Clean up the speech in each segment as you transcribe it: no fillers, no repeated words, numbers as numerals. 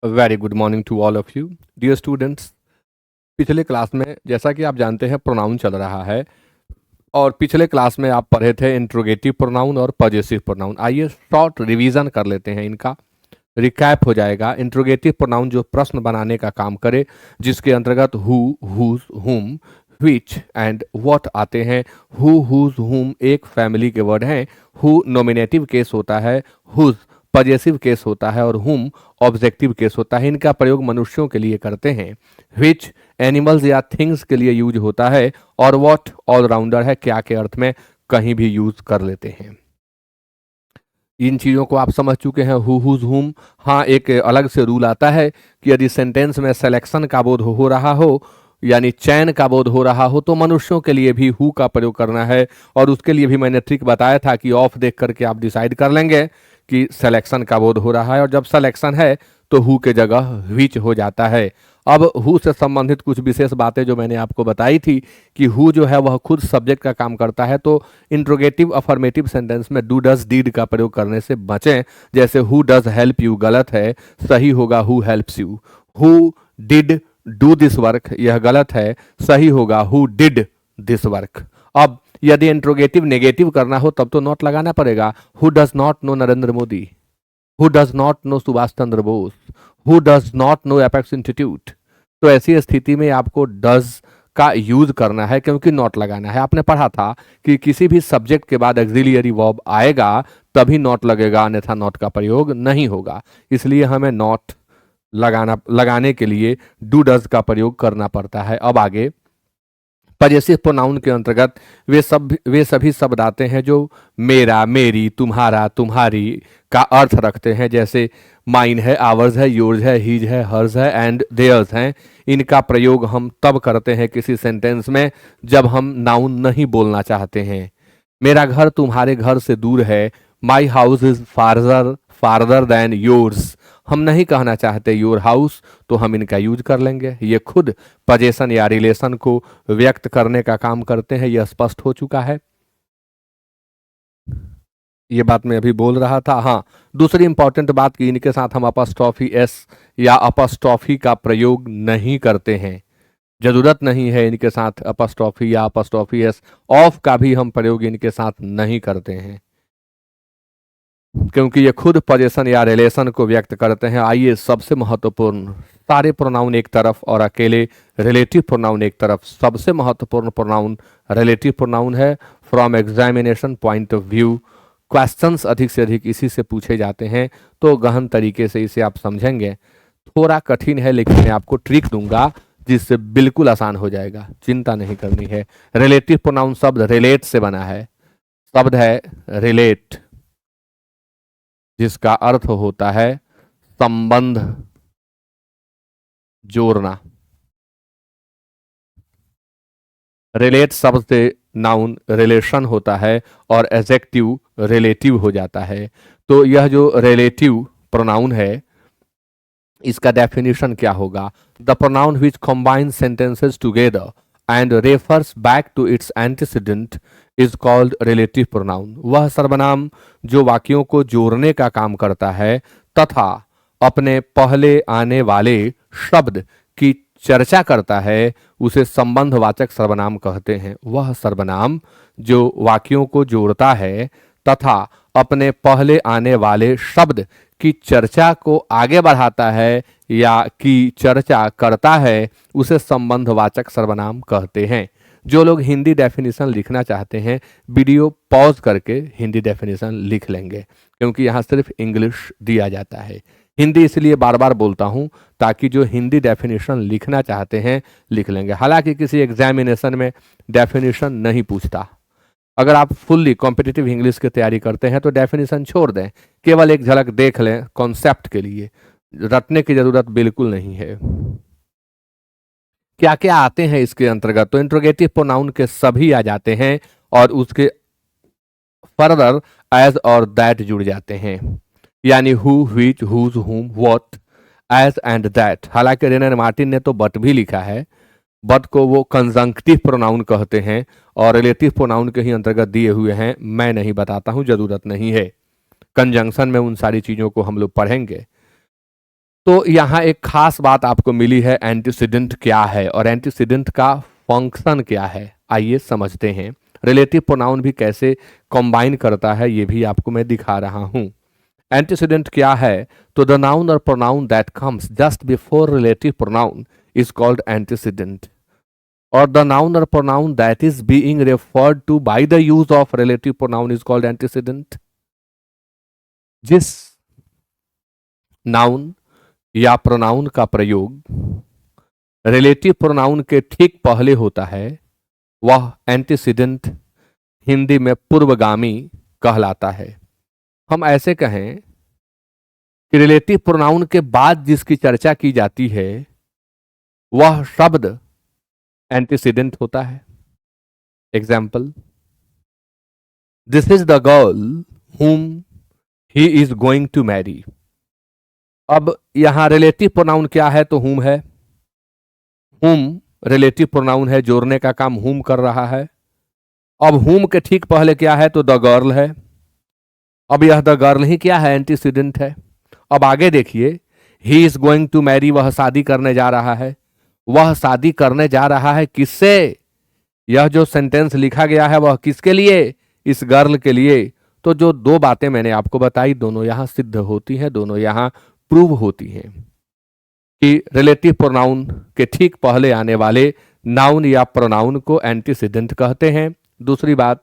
Very good morning to all of you dear students. पिछले class में जैसा कि आप जानते हैं प्रोनाउन चल रहा है और पिछले क्लास में आप पढ़े थे इंट्रोगेटिव प्रोनाउन और पजेसिव प्रोनाउन। आइए शॉर्ट रिवीजन कर लेते हैं, इनका रिकैप हो जाएगा। इंट्रोगेटिव प्रोनाउन जो प्रश्न बनाने का काम करे, जिसके अंतर्गत हु, हुज, हुम, व्हिच एंड व्हाट आते हैं। हु, हुज, हुम एक फैमिली के वर्ड हैं। हु नॉमिनेटिव केस होता है, हुज पजेसिव केस होता है और हुम ऑब्जेक्टिव केस होता है। इनका प्रयोग मनुष्यों के लिए करते हैं। व्हिच एनिमल्स या थिंग्स के लिए यूज होता है और व्हाट ऑलराउंडर है, क्या के अर्थ में कहीं भी यूज कर लेते हैं। इन चीज़ों को आप समझ चुके हैं। हु, हुज, हुम। हाँ, एक अलग से रूल आता है कि यदि सेंटेंस में सिलेक्शन का बोध हो रहा हो, यानी चयन का बोध हो रहा हो, तो मनुष्यों के लिए भी हु का प्रयोग करना है। और उसके लिए भी मैंने ट्रिक बताया था कि ऑफ देख करके आप डिसाइड कर लेंगे कि सिलेक्शन का बोध हो रहा है, और जब सिलेक्शन है तो हु के जगह व्हिच हो जाता है। अब हु से संबंधित कुछ विशेष बातें जो मैंने आपको बताई थी कि हु जो है वह खुद सब्जेक्ट का काम करता है, तो इंट्रोगेटिव अफर्मेटिव सेंटेंस में डू डज डीड का प्रयोग करने से बचें। जैसे हु डज हेल्प यू गलत है, सही होगा who helps you. Who did do this work यह गलत है, सही होगा हु डिड दिस वर्क। अब यदि इंट्रोगेटिव नेगेटिव करना हो तब तो नॉट लगाना पड़ेगा। Who does not know Narendra Modi, who does not know Subhash Chandra Bose, who does not know apex institute. तो ऐसी स्थिति में आपको डज का यूज करना है, क्योंकि नॉट लगाना है। आपने पढ़ा था कि किसी भी सब्जेक्ट के बाद ऑक्सिलियरी वर्ब आएगा तभी नॉट लगेगा, अन्यथा नॉट का प्रयोग नहीं होगा। इसलिए हमें नॉट लगाने के लिए डू डज का प्रयोग करना पड़ता है। अब आगे पजेसिव प्रोनाउन के अंतर्गत वे सभी शब्द आते हैं जो मेरा, मेरी, तुम्हारा, तुम्हारी का अर्थ रखते हैं। जैसे माइन है, आवर्स है, योर्स है, हीज है, हर्स है एंड देयर्स हैं। इनका प्रयोग हम तब करते हैं किसी सेंटेंस में जब हम नाउन नहीं बोलना चाहते हैं। मेरा घर तुम्हारे घर से दूर है, my house is farther farther than yours. हम नहीं कहना चाहते योर हाउस, तो हम इनका यूज कर लेंगे। ये खुद पजेशन या रिलेशन को व्यक्त करने का काम करते हैं, यह स्पष्ट हो चुका है। ये बात मैं अभी बोल रहा था। हाँ, दूसरी इंपॉर्टेंट बात कि इनके साथ हम अपस्ट्रॉफी एस या अपस्ट्रॉफी का प्रयोग नहीं करते हैं। जरूरत नहीं है इनके साथ अपस्ट्रॉफी या अपस्ट्रॉफी एस। ऑफ का भी हम प्रयोग इनके साथ नहीं करते हैं, क्योंकि ये खुद पोजीशन या रिलेशन को व्यक्त करते हैं। आइए सबसे महत्वपूर्ण, सारे प्रोनाउन एक तरफ और अकेले रिलेटिव प्रोनाउन एक तरफ। सबसे महत्वपूर्ण प्रोनाउन रिलेटिव प्रोनाउन है। From examination point of view questions अधिक से अधिक इसी से पूछे जाते हैं, तो गहन तरीके से इसे आप समझेंगे। थोड़ा कठिन है, लेकिन मैं आपको ट्रिक दूंगा जिससे बिल्कुल आसान हो जाएगा, चिंता नहीं करनी है। रिलेटिव प्रोनाउन शब्द रिलेट से बना है। शब्द है रिलेट, जिसका अर्थ होता है संबंध, जोड़ना। रिलेट शब्द से नाउन रिलेशन होता है और एडजेक्टिव रिलेटिव हो जाता है। तो यह जो रिलेटिव प्रोनाउन है, इसका डेफिनेशन क्या होगा? The pronoun which combine sentences together and refers back to its antecedent is called relative pronoun. वह सर्वनाम जो वाक्यों को जोड़ने का काम करता है तथा अपने पहले आने वाले शब्द की चर्चा करता है, उसे संबंधवाचक सर्वनाम कहते हैं। वह सर्वनाम जो वाक्यों को जोड़ता है तथा अपने पहले आने वाले शब्द की चर्चा को आगे बढ़ाता है या की चर्चा करता है, उसे संबंधवाचक सर्वनाम कहते हैं। जो लोग हिंदी डेफिनेशन लिखना चाहते हैं, वीडियो पॉज करके हिंदी डेफिनेशन लिख लेंगे, क्योंकि यहाँ सिर्फ इंग्लिश दिया जाता है। हिंदी इसलिए बार बार बोलता हूँ ताकि जो हिंदी डेफिनेशन लिखना चाहते हैं लिख लेंगे। हालांकि किसी एग्जामिनेशन में डेफिनेशन नहीं पूछता। अगर आप फुल्ली कॉम्पिटिटिव इंग्लिश की तैयारी करते हैं तो डेफिनेशन छोड़ दें, केवल एक झलक देख लें कॉन्सेप्ट के लिए। रटने की जरूरत बिल्कुल नहीं है। क्या क्या आते हैं इसके अंतर्गत? तो इंट्रोगेटिव प्रोनाउन के सभी आ जाते हैं और उसके फर्दर एज और दैट जुड़ जाते हैं, यानी हु, व्हिच, हुज, हुम, व्हाट, एज एंड दैट। हालांकि रेनर मार्टिन ने तो बट भी लिखा है। बट को वो कंजंक्टिव प्रोनाउन कहते हैं और रिलेटिव प्रोनाउन के ही अंतर्गत दिए हुए हैं। मैं नहीं बताता हूं, जरूरत नहीं है। कंजंक्शन में उन सारी चीजों को हम लोग पढ़ेंगे। तो यहाँ एक खास बात आपको मिली है, एंटीसीडेंट क्या है और एंटीसीडेंट का फंक्शन क्या है, आइए समझते हैं। रिलेटिव प्रोनाउन भी कैसे कंबाइन करता है ये भी आपको मैं दिखा रहा हूं। एंटीसीडेंट क्या है? तो द नाउन और pronoun that comes just before relative pronoun is called antecedent, और द नाउन और pronoun that is being referred to by the use of relative pronoun is called antecedent. जिस नाउन या pronoun का प्रयोग relative pronoun के ठीक पहले होता है वह एंटीसीडेंट, हिंदी में पूर्वगामी कहलाता है। हम ऐसे कहें कि रिलेटिव प्रोनाउन के बाद जिसकी चर्चा की जाती है वह शब्द एंटीसीडेंट होता है। Example, this is the girl whom he is going to marry. अब यहां रिलेटिव प्रोनाउन क्या है? तो whom है। whom रिलेटिव प्रोनाउन है, जोड़ने का काम whom कर रहा है। अब whom के ठीक पहले क्या है? तो द गर्ल है। अब यह द गर्ल ही क्या है? एंटीसीडेंट है। अब आगे देखिए, he is going to marry, वह शादी करने जा रहा है। वह शादी करने जा रहा है किससे? यह जो सेंटेंस लिखा गया है वह किसके लिए? इस गर्ल के लिए। तो जो दो बातें मैंने आपको बताई दोनों यहां सिद्ध होती हैं, दोनों यहां प्रूव होती हैं कि रिलेटिव प्रोनाउन के ठीक पहले आने वाले नाउन या प्रोनाउन को एंटीसीडेंट कहते हैं। दूसरी बात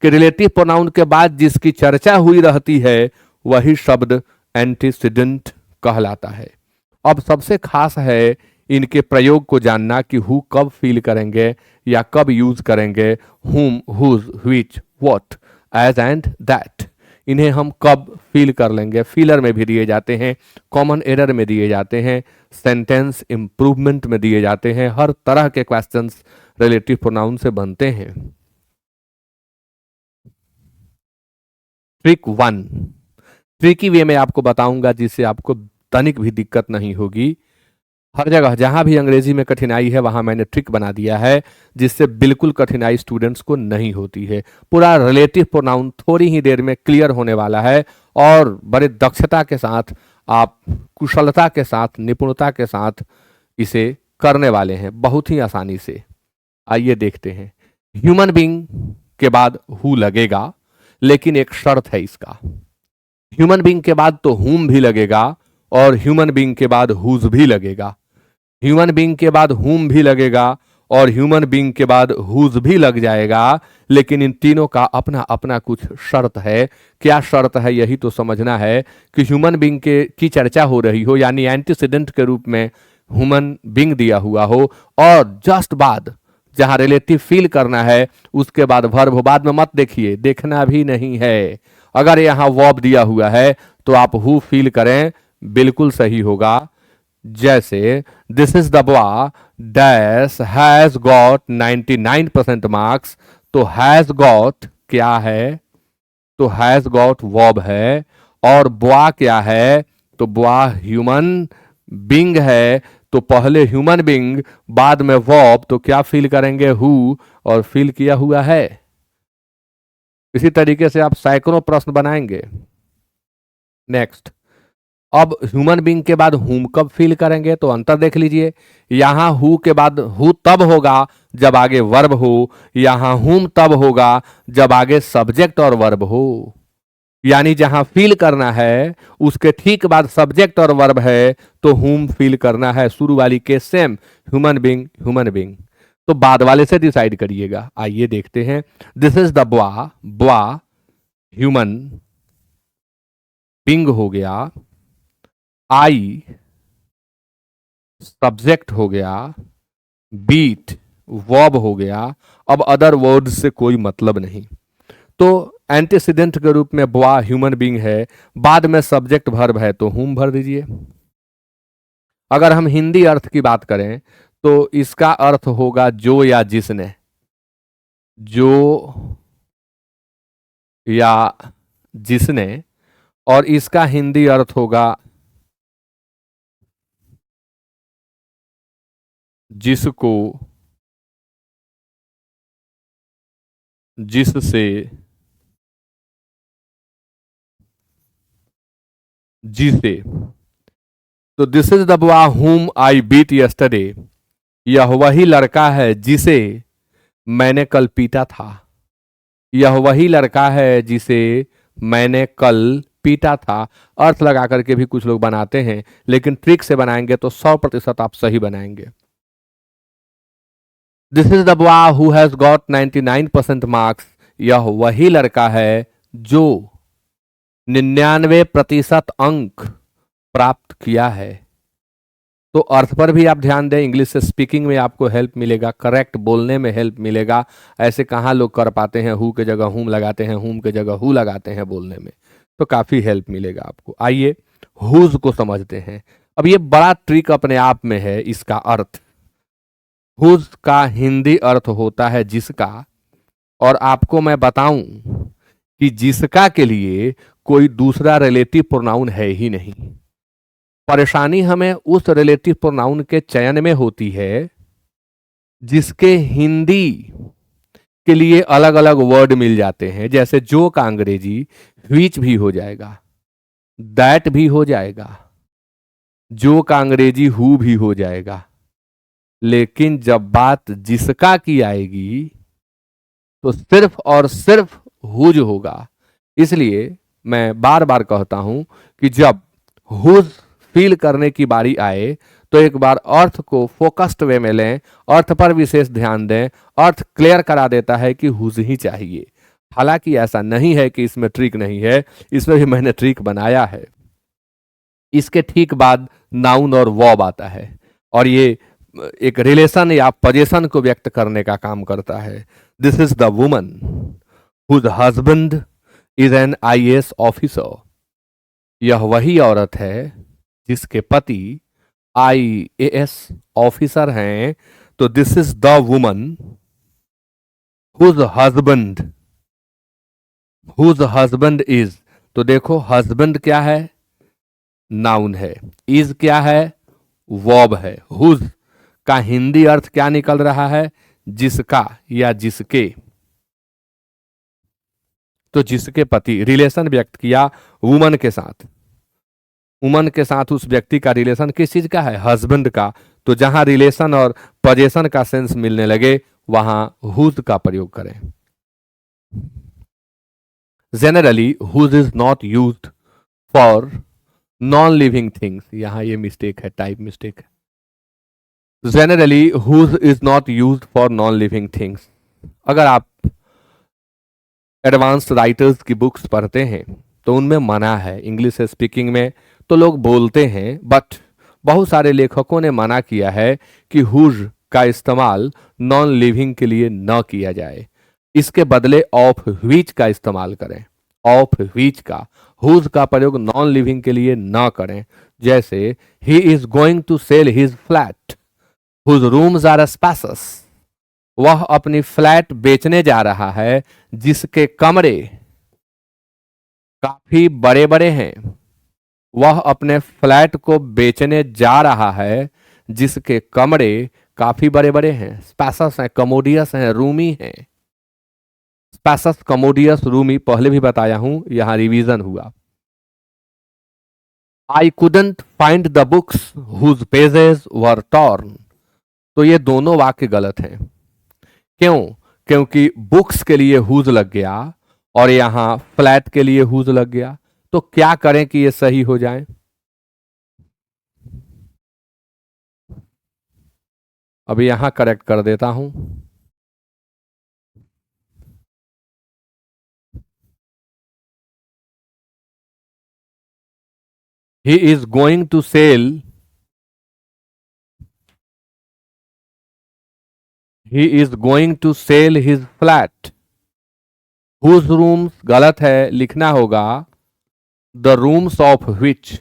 कि रिलेटिव प्रोनाउन के बाद जिसकी चर्चा हुई रहती है वही शब्द एंटीसीडेंट कहलाता है। अब सबसे खास है इनके प्रयोग को जानना कि हु कब फील करेंगे या कब यूज करेंगे, whom, whose, which, what, as and that. इन्हें हम कब फील कर लेंगे? फीलर में भी दिए जाते हैं, कॉमन एरर में दिए जाते हैं, सेंटेंस इंप्रूवमेंट में दिए जाते हैं। हर तरह के क्वेश्चंस रिलेटिव प्रोनाउन से बनते हैं। ट्रिक 1 ट्रिकी वे में आपको बताऊंगा जिससे आपको तनिक भी दिक्कत नहीं होगी। हर जगह जहां भी अंग्रेजी में कठिनाई है वहां मैंने ट्रिक बना दिया है जिससे बिल्कुल कठिनाई स्टूडेंट्स को नहीं होती है। पूरा रिलेटिव प्रोनाउन थोड़ी ही देर में क्लियर होने वाला है और बड़े दक्षता के साथ आप कुशलता के साथ, निपुणता के साथ इसे करने वाले हैं बहुत ही आसानी से। आइए देखते हैं। ह्यूमन बीइंग के बाद हु लगेगा, लेकिन एक शर्त है इसका। ह्यूमन बीइंग के बाद तो हुम भी लगेगा और ह्यूमन बीइंग के बाद हुज भी लगेगा। ह्यूमन बीइंग के बाद हुम भी लगेगा और ह्यूमन बीइंग के बाद हुज भी लग जाएगा, लेकिन इन तीनों का अपना अपना कुछ शर्त है। क्या शर्त है यही तो समझना है कि ह्यूमन बीइंग के की चर्चा हो रही हो, यानी एंटीसीडेंट के रूप में ह्यूमन बीइंग दिया हुआ हो, और जस्ट बाद जहां रिलेटिव फील करना है उसके बाद वर्ब। बाद में मत देखिए, देखना भी नहीं है। अगर यहां वर्ब दिया हुआ है तो आप हु फील करें, बिल्कुल सही होगा। जैसे this is the boy dash has got 99% marks, तो हैज गॉट क्या है? तो हैज गॉट वर्ब है। और बॉय क्या है? तो बॉय ह्यूमन बीइंग है। तो पहले ह्यूमन बीइंग, बाद में वर्ब, तो क्या फील करेंगे? हु, और फील किया हुआ है। इसी तरीके से आप सैकड़ों प्रश्न बनाएंगे। नेक्स्ट, अब ह्यूमन बीइंग के बाद हुम कब फील करेंगे? तो अंतर देख लीजिए, यहां हु के बाद हु तब होगा जब आगे वर्ब हो, यहां हुम तब होगा जब आगे सब्जेक्ट और वर्ब हो। यानी जहां फील करना है उसके ठीक बाद सब्जेक्ट और वर्ब है तो हुम फील करना है। शुरू वाली के same, human being, human being. तो बाद वाले से डिसाइड करिएगा। आइए देखते हैं। This is the boy, boy human being हो गया, आई सब्जेक्ट हो गया, बीट वर्ब हो गया। अब अदर वर्ड से कोई मतलब नहीं। तो एंटीसीडेंट के रूप में बॉय ह्यूमन बीइंग है, बाद में सब्जेक्ट वर्ब है तो हुम भर दीजिए। अगर हम हिंदी अर्थ की बात करें तो इसका अर्थ होगा जो या जिसने, जो या जिसने, और इसका हिंदी अर्थ होगा जिसको, जिससे, जिसे। तो this is the boy whom I beat yesterday। यह वही लड़का है जिसे मैंने कल पीटा था। यह वही लड़का है जिसे मैंने कल पीटा था। अर्थ लगा करके भी कुछ लोग बनाते हैं, लेकिन ट्रिक से बनाएंगे तो 100% आप सही बनाएंगे। This is the boy who has got 99% marks. यह वही लड़का है जो 99% अंक प्राप्त किया है। तो अर्थ पर भी आप ध्यान दें, इंग्लिश से स्पीकिंग में आपको हेल्प मिलेगा, करेक्ट बोलने में हेल्प मिलेगा। ऐसे कहाँ लोग कर पाते हैं, हु के जगह हुम लगाते हैं, हुम के जगह हु लगाते हैं बोलने में। तो काफ़ी हेल्प मिलेगा आपको। आइए हुज को समझते हैं। अब ये बड़ा ट्रिक अपने आप में है इसका अर्थ। हुज का हिंदी अर्थ होता है जिसका, और आपको मैं बताऊं कि जिसका के लिए कोई दूसरा रिलेटिव प्रोनाउन है ही नहीं। परेशानी हमें उस रिलेटिव प्रोनाउन के चयन में होती है जिसके हिंदी के लिए अलग अलग वर्ड मिल जाते हैं। जैसे जो का अंग्रेजी व्हिच भी हो जाएगा, दैट भी हो जाएगा, जो का अंग्रेजी हु भी हो जाएगा। लेकिन जब बात जिसका की आएगी तो सिर्फ और सिर्फ हुज होगा। इसलिए मैं बार बार कहता हूं कि जब हुज फील करने की बारी आए तो एक बार अर्थ को फोकस्ड वे में लें, अर्थ पर विशेष ध्यान दें। अर्थ क्लियर करा देता है कि हुज ही चाहिए। हालांकि ऐसा नहीं है कि इसमें ट्रिक नहीं है, इसमें भी मैंने ट्रिक बनाया है। इसके ठीक बाद नाउन और वर्ब आता है, और ये एक रिलेशन या पोजीशन को व्यक्त करने का काम करता है। This is the woman whose husband is an IAS officer. यह वही औरत है जिसके पति आईएएस ऑफिसर हैं। तो this is the woman whose husband is. तो देखो हस्बैंड क्या है, नाउन है। इज क्या है, वर्ब है। हुज का हिंदी अर्थ क्या निकल रहा है, जिसका या जिसके। तो जिसके पति, रिलेशन व्यक्त किया वुमन के साथ। वुमन के साथ उस व्यक्ति का रिलेशन किस चीज का है, हस्बैंड का। तो जहां रिलेशन और पोजेशन का सेंस मिलने लगे वहां हुज का प्रयोग करें। Generally whose is not used for non living things. यहां ये मिस्टेक है, टाइप मिस्टेक है। Generally whose is not used for non living things. अगर आप एडवांस्ड राइटर्स की बुक्स पढ़ते हैं तो उनमें मना है। इंग्लिश स्पीकिंग में तो लोग बोलते हैं, बट बहुत सारे लेखकों ने मना किया है कि हुज का इस्तेमाल नॉन लिविंग के लिए न किया जाए। इसके बदले ऑफ व्हिच का इस्तेमाल करें। ऑफ व्हिच का, हुज का प्रयोग नॉन लिविंग के लिए न करें। जैसे he is going to sell his flat whose rooms are spacious. वह अपनी फ्लैट बेचने जा रहा है जिसके कमरे काफी बड़े बड़े हैं। वह अपने फ्लैट को बेचने जा रहा है जिसके कमरे काफी बड़े बड़े हैं। स्पेसस हैं, कमोडियस हैं, रूमी हैं। स्पेसस, कमोडियस, रूमी पहले भी बताया हूं, यहां रिवीजन हुआ। I couldn't find the books whose pages were torn. तो ये दोनों वाक्य गलत हैं। क्यों? क्योंकि बुक्स के लिए हुज लग गया और यहां फ्लैट के लिए हुज लग गया। तो क्या करें कि ये सही हो जाए? अभी यहां करेक्ट कर देता हूं। He is going to sell, he is going to sell his flat. Whose rooms गलत है, लिखना होगा the rooms of which,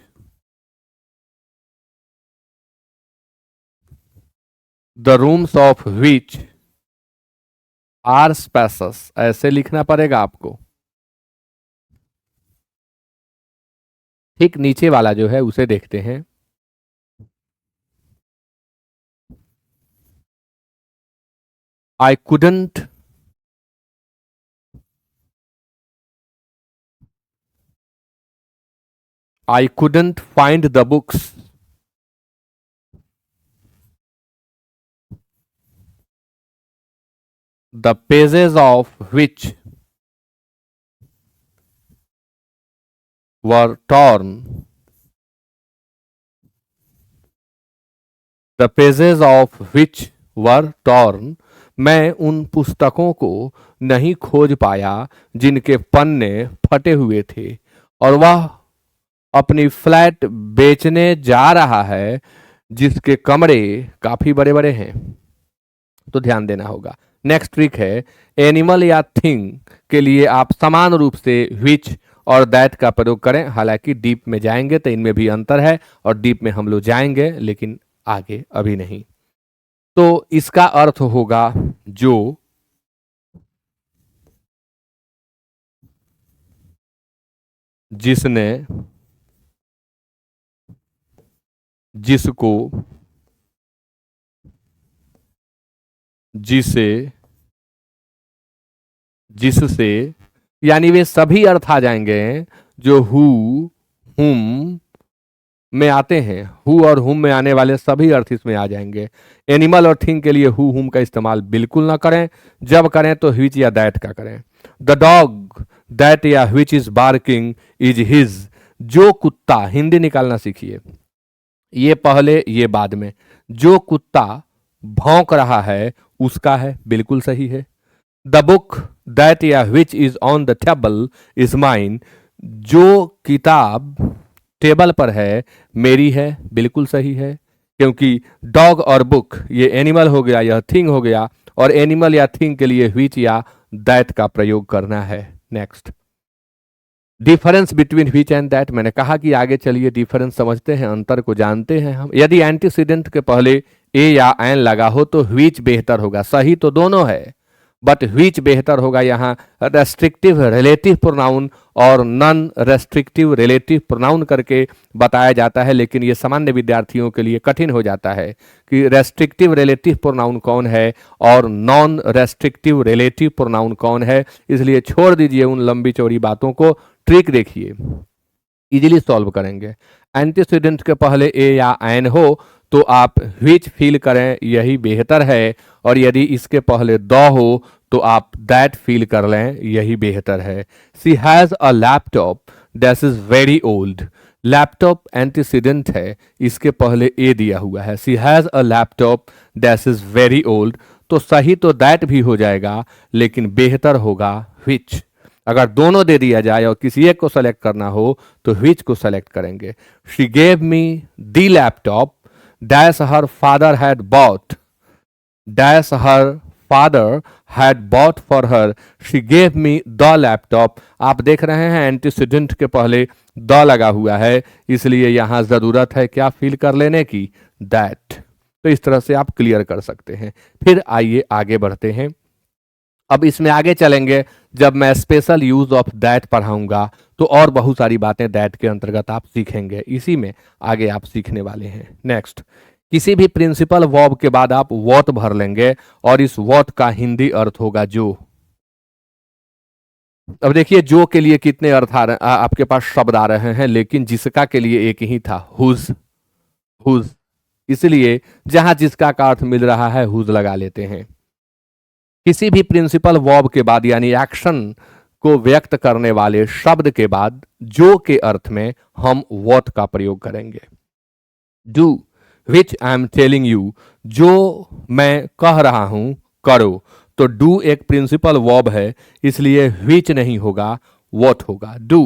the rooms of which are spacious. ऐसे लिखना पड़ेगा आपको। ठीक नीचे वाला जो है उसे देखते हैं। I couldn't I couldn't find the books the pages of which were torn, the pages of which were torn, मैं उन पुस्तकों को नहीं खोज पाया जिनके पन्ने फटे हुए थे, और वह अपनी फ्लैट बेचने जा रहा है जिसके कमरे काफी बड़े बड़े हैं। तो ध्यान देना होगा। नेक्स्ट ट्रिक है, एनिमल या थिंग के लिए आप समान रूप से विच और दैट का प्रयोग करें। हालांकि डीप में जाएंगे तो इनमें भी अंतर है, और डीप में हम लोग जाएंगे लेकिन आगे अभी नहीं। तो इसका अर्थ होगा जो, जिसने, जिसको, जिसे, जिससे, यानी वे सभी अर्थ आ जाएंगे जो हु, हुम में आते हैं। हु और हुम में आने वाले सभी अर्थ इसमें आ जाएंगे। एनिमल और थिंग के लिए हु हुम का इस्तेमाल बिल्कुल ना करें, जब करें तो व्हिच या दैट का करें। द डॉग दैट या which is barking is his, जो कुत्ता, हिंदी निकालना सीखिए, ये पहले ये बाद में, जो कुत्ता भौंक रहा है उसका है, बिल्कुल सही है। द बुक दैट या which is on the table is mine, जो किताब टेबल पर है मेरी है, बिल्कुल सही है, क्योंकि डॉग और बुक ये एनिमल हो गया, यह थिंग हो गया, और एनिमल या थिंग के लिए विच या दैट का प्रयोग करना है। Next, difference between which and that, मैंने कहा कि आगे चलिए डिफरेंस समझते हैं, अंतर को जानते हैं हम। यदि एंटीसीडेंट के पहले ए या एन लगा हो तो विच बेहतर होगा। सही तो दोनों है, बट विच बेहतर होगा। यहाँ रेस्ट्रिक्टिव रिलेटिव प्रोनाउन और नॉन रेस्ट्रिक्टिव रिलेटिव प्रोनाउन करके बताया जाता है, लेकिन ये सामान्य विद्यार्थियों के लिए कठिन हो जाता है कि रेस्ट्रिक्टिव रिलेटिव प्रोनाउन कौन है और नॉन रेस्ट्रिक्टिव रिलेटिव प्रोनाउन कौन है। इसलिए छोड़ दीजिए उन लंबी चौड़ी बातों को, ट्रिक देखिए, इजीली सॉल्व करेंगे। एंटीसीडेंट के पहले ए या एन हो तो आप विच फील करें, यही बेहतर है, और यदि इसके पहले द हो तो आप दैट फील कर लें, यही बेहतर है। She has a laptop that is very old, laptop antecedent है, इसके पहले ए दिया हुआ है। She has a laptop that is very old, तो सही तो दैट भी हो जाएगा, लेकिन बेहतर होगा विच। अगर दोनों दे दिया जाए और किसी एक को सेलेक्ट करना हो तो विच को सेलेक्ट करेंगे। She gave me the laptop dash her father had bought, dash her father had bought for her, she gave me the laptop. आप देख रहे हैं एंटीसीडेंट के पहले द लगा हुआ है, इसलिए यहां जरूरत है क्या फील कर लेने की, दैट। तो इस तरह से आप क्लियर कर सकते हैं। फिर आइए आगे बढ़ते हैं। अब इसमें आगे चलेंगे, जब मैं स्पेशल यूज ऑफ दैट पढ़ाऊंगा तो और बहुत सारी बातें दैट के अंतर्गत आप सीखेंगे, इसी में आगे आप सीखने वाले हैं। नेक्स्ट, किसी भी प्रिंसिपल वर्ब के बाद आप व्हाट भर लेंगे और इस व्हाट का हिंदी अर्थ होगा जो। अब देखिए जो के लिए कितने अर्थ आपके पास शब्द आ रहे हैं, लेकिन जिसका के लिए एक ही था, हुज, हुज, इसलिए जहां जिसका का अर्थ मिल रहा है हुज लगा लेते हैं। किसी भी प्रिंसिपल वर्ब के बाद यानी एक्शन को व्यक्त करने वाले शब्द के बाद जो के अर्थ में हम व्हाट का प्रयोग करेंगे। Do which I am telling you, जो मैं कह रहा हूं करो, तो डू एक प्रिंसिपल वर्ब है, इसलिए विच नहीं होगा, व्हाट होगा। Do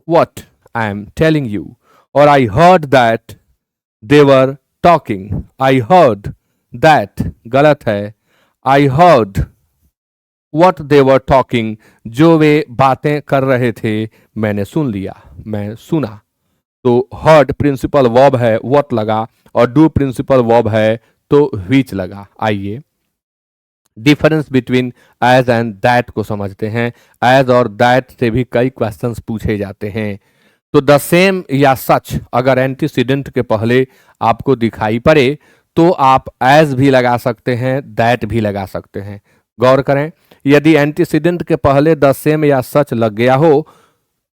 what I am telling you. और I heard that they were talking, I heard that गलत है, I heard what they were talking, जो वे बातें कर रहे थे मैंने सुन लिया, मैं सुना। तो हर्ड प्रिंसिपल वर्ब है, वट लगा, और डू प्रिंसिपल वर्ब है तो विच लगा। आइए difference between as and that को समझते हैं। एज और दैट से भी कई क्वेश्चंस पूछे जाते हैं। तो द सेम या सच अगर एंटीसीडेंट के पहले आपको दिखाई पड़े तो आप एज भी लगा सकते हैं, दैट भी लगा सकते हैं। गौर करें, यदि एंटीसीडेंट के पहले द सेम या सच लग गया हो,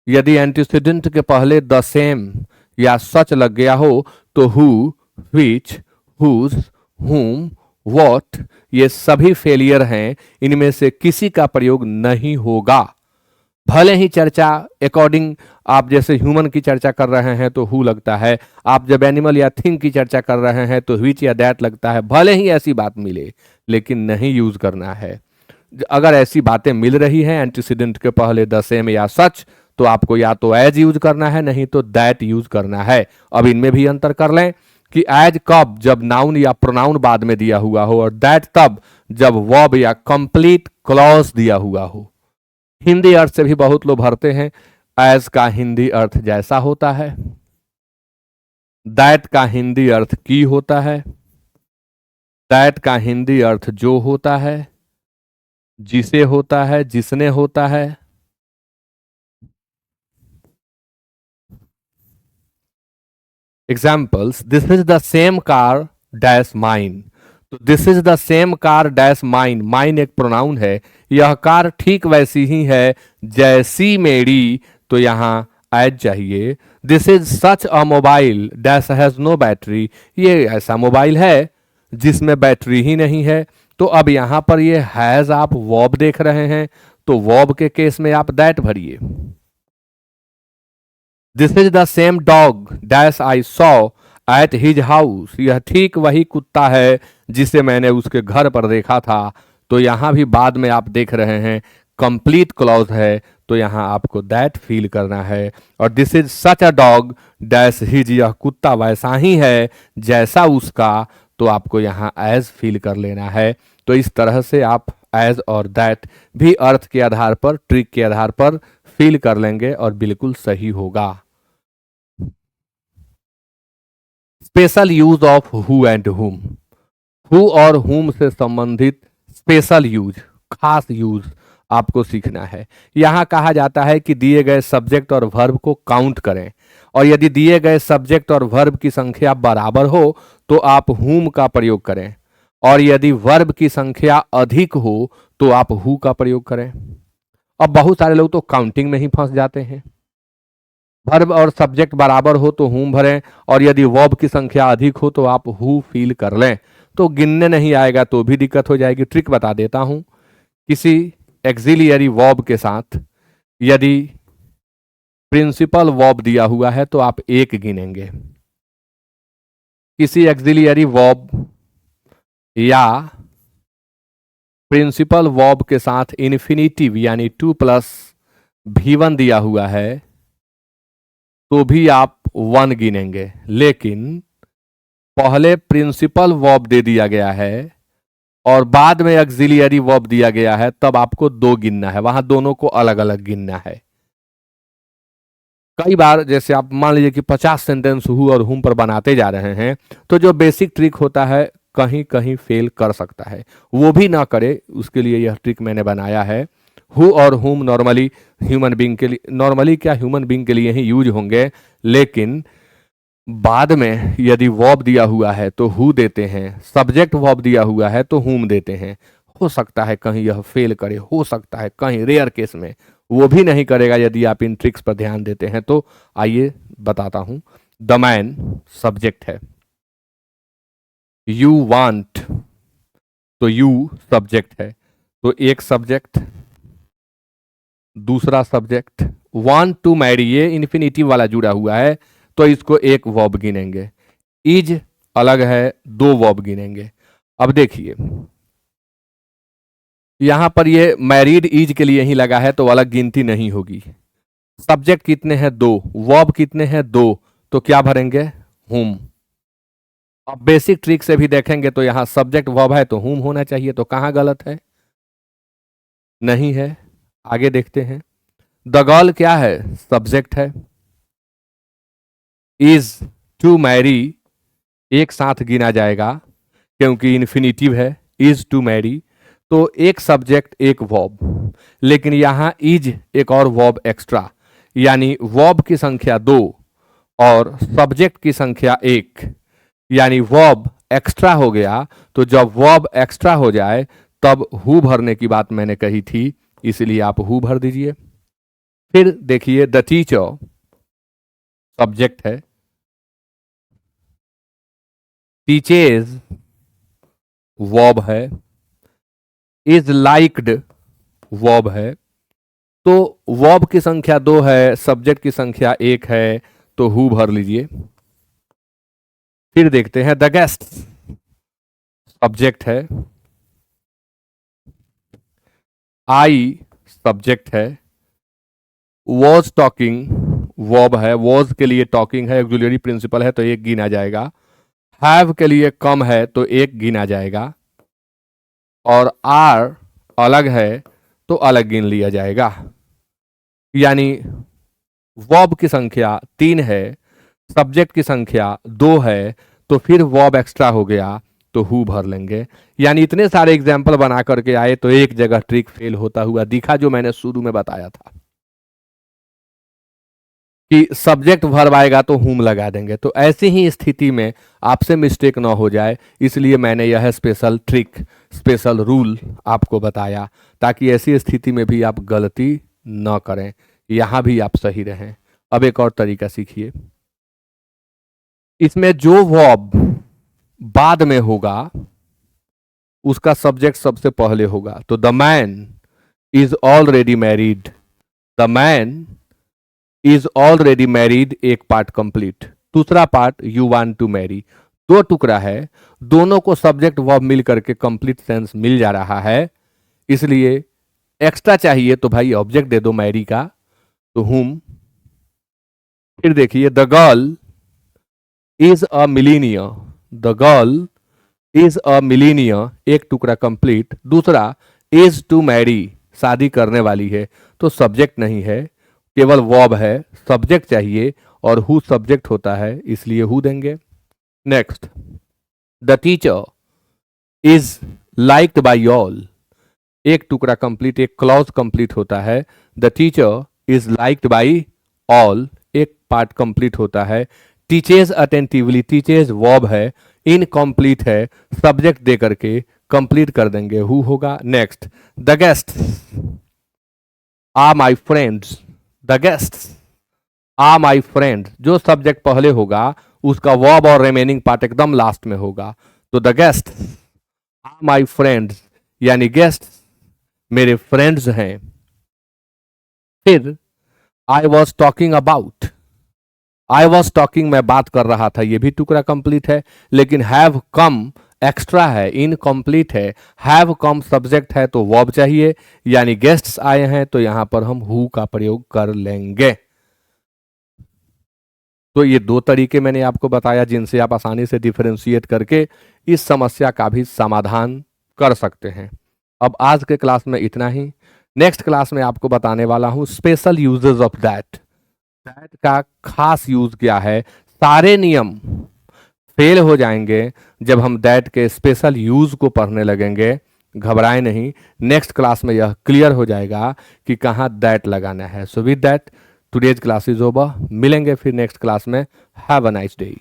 यदि एंटीसीडेंट के पहले द सेम या सच लग गया हो तो हु, विच, हुज, हुम, वॉट, ये सभी फेलियर हैं, इनमें से किसी का प्रयोग नहीं होगा। भले ही चर्चा अकॉर्डिंग आप जैसे ह्यूमन की चर्चा कर रहे हैं तो हु लगता है, आप जब एनिमल या थिंग की चर्चा कर रहे हैं तो व्हिच या दैट लगता है, भले ही ऐसी बात मिले लेकिन नहीं यूज करना है। अगर ऐसी बातें मिल रही हैं एंटीसीडेंट के पहले द सेम या सच, तो आपको या तो एज यूज करना है नहीं तो दैट यूज करना है। अब इनमें भी अंतर कर लें कि एज कब, जब नाउन या प्रोनाउन बाद में दिया हुआ हो, और दैट तब जब वर्ब या कंप्लीट क्लॉज दिया हुआ हो। हिंदी अर्थ से भी बहुत लोग भरते हैं। एज का हिंदी अर्थ जैसा होता है, दैट का हिंदी अर्थ की होता है, दैट का हिंदी अर्थ जो होता है, जिसे होता है, जिसने होता है। Examples, this is the same car dash mine. तो this is the same car dash mine, mine एक प्रोनाउन है, यह कार ठीक वैसी ही है जैसी मेरी, तो यहां एज चाहिए। This is such a mobile dash has no battery, ये ऐसा मोबाइल है जिसमें बैटरी ही नहीं है। तो अब यहां पर ये हैज आप वर्ब देख रहे हैं, तो वर्ब के केस में आप दैट भरिए। This is the same dog dash I saw at his house, यह ठीक वही कुत्ता है जिसे मैंने उसके घर पर देखा था। तो यहां भी बाद में आप देख रहे हैं कंप्लीट क्लॉज है, तो यहां आपको दैट फील करना है। और this is such a dog dash his, यह कुत्ता वैसा ही है जैसा उसका, तो आपको यहां एज फील कर लेना है। तो इस तरह से आप एज और दैट भी अर्थ के आधार पर, ट्रिक के आधार पर फील कर लेंगे और बिल्कुल सही होगा। Special use of who and हुम, हु और हुम से संबंधित स्पेशल यूज, खास यूज आपको सीखना है। यहां कहा जाता है कि दिए गए सब्जेक्ट और वर्ब को काउंट करें, और यदि दिए गए सब्जेक्ट और वर्ब की संख्या बराबर हो तो आप हुम का प्रयोग करें, और यदि वर्ब की संख्या अधिक हो तो आप हु का प्रयोग करें। अब बहुत सारे लोग तो काउंटिंग में ही फंस जाते हैं। वर्ब और सब्जेक्ट बराबर हो तो हुम भरें, और यदि वर्ब की संख्या अधिक हो तो आप हु फील कर लें। तो गिनने नहीं आएगा तो भी दिक्कत हो जाएगी। ट्रिक बता देता हूं, किसी एक्सिलियरी वर्ब के साथ यदि प्रिंसिपल वर्ब दिया हुआ है तो आप एक गिनेंगे। किसी एक्सिलियरी वर्ब या प्रिंसिपल वर्ब के साथ इन्फिनिटिव यानी 2+V1 दिया हुआ है तो भी आप 1 गिनेंगे, लेकिन पहले प्रिंसिपल वर्ब दे दिया गया है और बाद में ऑक्सिलियरी वर्ब दिया गया है, तब आपको 2 गिनना है, वहां दोनों को अलग अलग गिनना है। कई बार जैसे आप मान लीजिए कि 50 सेंटेंस हु और हुम पर बनाते जा रहे हैं, तो जो बेसिक ट्रिक होता है कहीं कहीं फेल कर सकता है, वो भी ना करे, उसके लिए यह ट्रिक मैंने बनाया है। हु और हुम नॉर्मली ह्यूमन बींग के लिए, नॉर्मली क्या ह्यूमन बींग के लिए ही यूज होंगे, लेकिन बाद में यदि वर्ब दिया हुआ है तो हु देते हैं, सब्जेक्ट वर्ब दिया हुआ है तो हुम देते हैं। हो सकता है कहीं यह फेल करे, हो सकता है कहीं रेयर केस में वो भी नहीं करेगा यदि आप इन ट्रिक्स पर ध्यान देते हैं। तो आइए बताता हूं। द मैन सब्जेक्ट है, यू वांट तो यू सब्जेक्ट है, तो एक सब्जेक्ट, दूसरा सब्जेक्ट, वांट टू मैरी ये इन्फिनिटिव वाला जुड़ा हुआ है तो इसको एक वर्ब गिनेंगे। इज अलग है, 2 वर्ब गिनेंगे। अब देखिए यहां पर ये मैरिड इज के लिए ही लगा है तो अलग गिनती नहीं होगी। सब्जेक्ट कितने हैं 2, वर्ब कितने हैं 2, तो क्या भरेंगे हुम। अब बेसिक ट्रिक से भी देखेंगे तो यहां सब्जेक्ट वर्ब है तो हुम होना चाहिए, तो कहां गलत है, नहीं है। आगे देखते हैं। द गर्ल क्या है, सब्जेक्ट है। इज टू मैरी एक साथ गिना जाएगा क्योंकि इन्फिनिटिव है, इज टू मैरी, तो एक सब्जेक्ट एक वर्ब, लेकिन यहां इज एक और वर्ब एक्स्ट्रा, यानी वर्ब की संख्या 2 और सब्जेक्ट की संख्या 1, यानी वर्ब एक्स्ट्रा हो गया। तो जब वर्ब एक्स्ट्रा हो जाए तब हु भरने की बात मैंने कही थी, इसलिए आप हु भर दीजिए। फिर देखिए द टीचर सब्जेक्ट है, टीचेज वर्ब है, इज लाइक्ड वर्ब है, तो वर्ब की संख्या 2 है, सब्जेक्ट की संख्या 1 है, तो हु भर लीजिए। फिर देखते हैं द गेस्ट, सब्जेक्ट है, आई सब्जेक्ट है, वॉज टॉकिंग वर्ब है, वॉज के लिए टॉकिंग है, ऑक्सिलरी प्रिंसिपल है तो एक गिना जाएगा, हैव के लिए कम है तो एक गिना जाएगा, और आर अलग है तो अलग गिन लिया जाएगा। यानी वर्ब की संख्या 3 है, सब्जेक्ट की संख्या 2 है, तो फिर वर्ब एक्स्ट्रा हो गया तो हु भर लेंगे। यानी इतने सारे एग्जाम्पल बना करके आए तो एक जगह ट्रिक फेल होता हुआ दिखा, जो मैंने शुरू में बताया था कि सब्जेक्ट वर्ब आएगा तो हुम लगा देंगे। तो ऐसी ही स्थिति में आपसे मिस्टेक ना हो जाए, इसलिए मैंने यह स्पेशल ट्रिक, स्पेशल रूल आपको बताया, ताकि ऐसी स्थिति में भी आप गलती न करें, यहां भी आप सही रहें। अब एक और तरीका सीखिए, इसमें जो वर्ब बाद में होगा उसका सब्जेक्ट सबसे पहले होगा। तो the man is already married, the man is already married एक पार्ट कंप्लीट, दूसरा part you want to marry, दो टुकड़ा है, दोनों को सब्जेक्ट वर्ब मिल करके कंप्लीट सेंस मिल जा रहा है, इसलिए एक्स्ट्रा चाहिए तो भाई ऑब्जेक्ट दे दो मैरी का, तो हुम। फिर देखिए the girl is a millionaire, the girl is a millionaire एक टुकड़ा कंप्लीट, दूसरा इज टू मैरी शादी करने वाली है, तो सब्जेक्ट नहीं है, केवल वर्ब है, सब्जेक्ट चाहिए और हु सब्जेक्ट होता है इसलिए हु देंगे। Next, the teacher is liked by all एक टुकड़ा कंप्लीट, एक क्लॉज कंप्लीट होता है, the teacher is liked by all एक पार्ट कंप्लीट होता है, टीचेज अटेंटिवली टीचेज वर्ब है, इनकम्प्लीट है, सब्जेक्ट दे करके कंप्लीट कर देंगे, हु होगा। Next, the guest are my friends, the guest are my friends जो सब्जेक्ट पहले होगा उसका वर्ब और रिमेनिंग पार्ट एकदम लास्ट में होगा, तो the guest are my friends यानी गेस्ट मेरे फ्रेंड्स हैं। फिर I was talking about, I was talking मैं बात कर रहा था, ये भी टुकड़ा कंप्लीट है, लेकिन हैव कम एक्स्ट्रा है, इनकम्प्लीट है, हैव कम सब्जेक्ट है तो वर्ब चाहिए, यानी गेस्ट्स आए हैं तो यहां पर हम हु का प्रयोग कर लेंगे। तो ये दो तरीके मैंने आपको बताया जिनसे आप आसानी से डिफरेंशिएट करके इस समस्या का भी समाधान कर सकते हैं। अब आज के क्लास में इतना ही, नेक्स्ट क्लास में आपको बताने वाला हूं special uses of that, that का खास यूज क्या है। सारे नियम फेल हो जाएंगे जब हम दैट के स्पेशल यूज को पढ़ने लगेंगे, घबराए नहीं, नेक्स्ट क्लास में यह क्लियर हो जाएगा कि कहाँ दैट लगाना है। So with that today's class is over, मिलेंगे फिर नेक्स्ट क्लास में। Have a nice day.